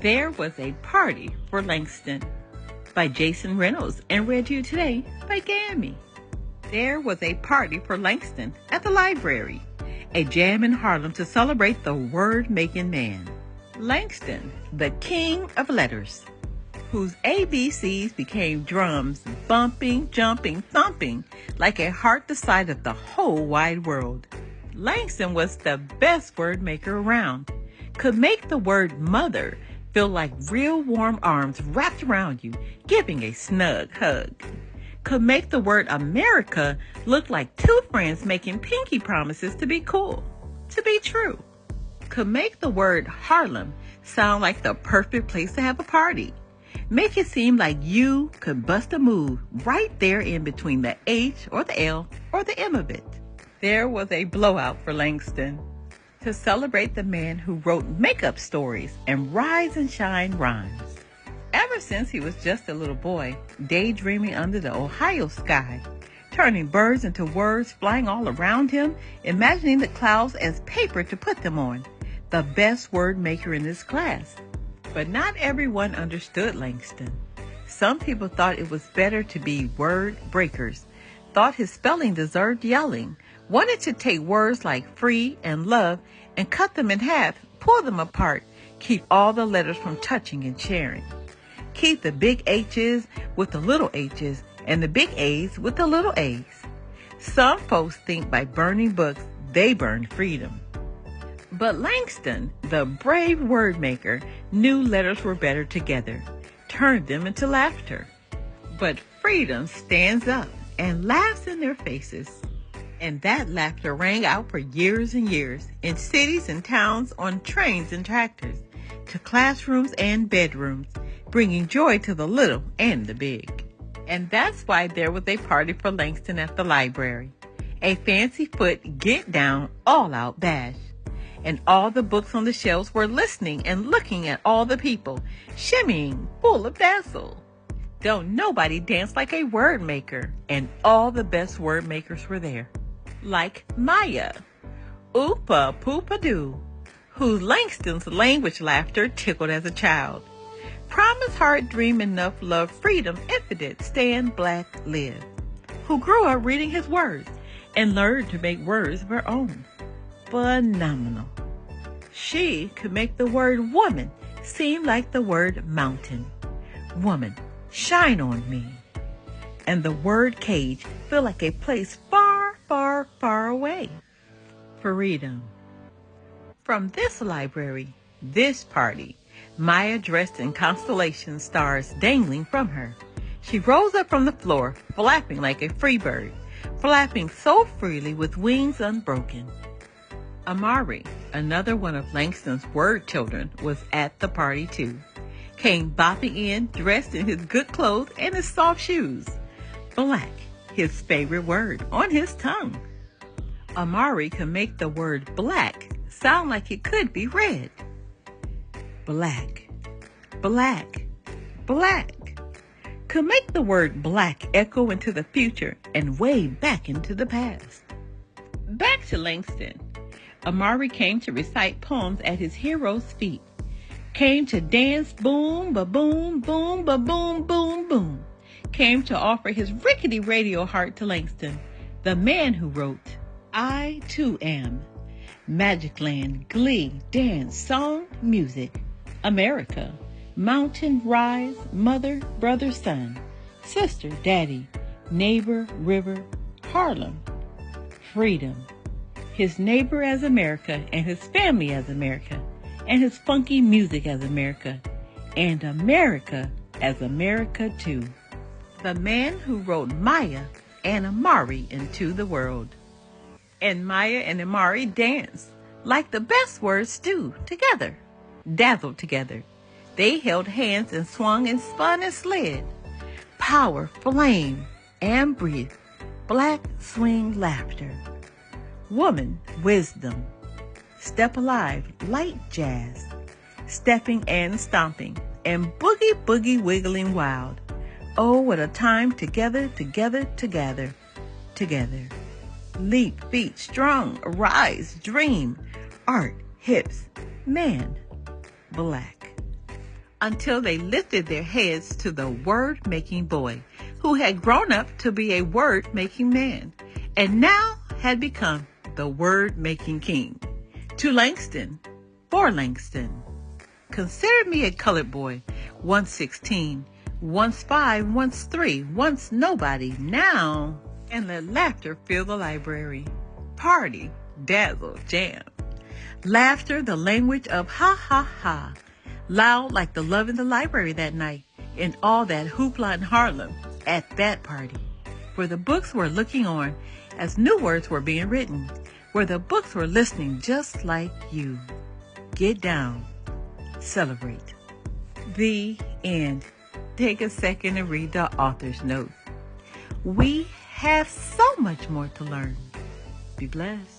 There Was a Party for Langston by Jason Reynolds and read to you today by Gammy. There was a party for Langston at the library, a jam in Harlem to celebrate the word-making man, Langston, the king of letters, whose ABCs became drums, bumping, jumping, thumping, like a heart the size of the whole wide world. Langston was the best word maker around, could make the word mother feel like real warm arms wrapped around you, giving a snug hug. Could make the word America look like two friends making pinky promises to be cool, to be true. Could make the word Harlem sound like the perfect place to have a party. Make it seem like you could bust a move right there in between the H or the L or the M of it. There was a blowout for Langston to celebrate the man who wrote makeup stories and rise and shine rhymes. Ever since he was just a little boy, daydreaming under the Ohio sky, turning birds into words flying all around him, imagining the clouds as paper to put them on, the best word maker in his class. But not everyone understood Langston. Some people thought it was better to be word breakers, thought his spelling deserved yelling, wanted to take words like free and love and cut them in half, pull them apart, keep all the letters from touching and sharing. Keep the big H's with the little h's and the big A's with the little a's. Some folks think by burning books, they burned freedom. But Langston, the brave word maker, knew letters were better together, turned them into laughter. But freedom stands up and laughs in their faces. And that laughter rang out for years and years in cities and towns, on trains and tractors, to classrooms and bedrooms, bringing joy to the little and the big. And that's why there was a party for Langston at the library, a fancy foot get down all out bash. And all the books on the shelves were listening and looking at all the people, shimmying, full of dazzle. Don't nobody dance like a word maker, and all the best word makers were there. Like Maya, Oopa Poopa Doo, whose Langston's language laughter tickled as a child. Promise Heart Dream Enough Love Freedom Infinite Stand Black Live, who grew up reading his words and learned to make words of her own. Phenomenal. She could make the word woman seem like the word mountain. Woman, shine on me. And the word cage feel like a place far, far, far away. Freedom. From this library, this party, Maya dressed in constellation stars dangling from her. She rose up from the floor, flapping like a free bird, flapping so freely with wings unbroken. Amari, another one of Langston's word children, was at the party too. Came bopping in, dressed in his good clothes and his soft shoes. Black, his favorite word, on his tongue. Amari could make the word black sound like it could be red. Black, black, black. Could make the word black echo into the future and way back into the past. Back to Langston. Amari came to recite poems at his hero's feet. Came to dance boom, ba-boom, boom, ba-boom, boom, boom. Came to offer his rickety radio heart to Langston, the man who wrote, I too am. Magic Land, glee, dance, song, music. America, mountain, rise, mother, brother, son, sister, daddy, neighbor, river, Harlem. Freedom. His neighbor as America, and his family as America, and his funky music as America, and America as America too. The man who wrote Maya and Amari into the world. And Maya and Amari danced like the best words do, together, dazzled together. They held hands and swung and spun and slid. Power, flame, and breathe, black swing laughter. Woman, wisdom. Step alive, light jazz. Stepping and stomping, and boogie boogie wiggling wild. Oh, what a time together, together, together, together. Leap, feet, strong, arise, dream, art, hips, man, black. until they lifted their heads to the word-making boy who had grown up to be a word-making man and now had become the word-making king. To Langston, for Langston. Consider me a colored boy, once 16, once 5, once 3, once nobody, now. And let laughter fill the library. Party, dazzle, jam. Laughter, the language of ha ha ha. Loud like the love in the library that night and all that hoopla in Harlem at that party. Where the books were looking on as new words were being written. Where the books were listening just like you. Get down. Celebrate. The end. Take a second and read the author's note. We have so much more to learn. Be blessed.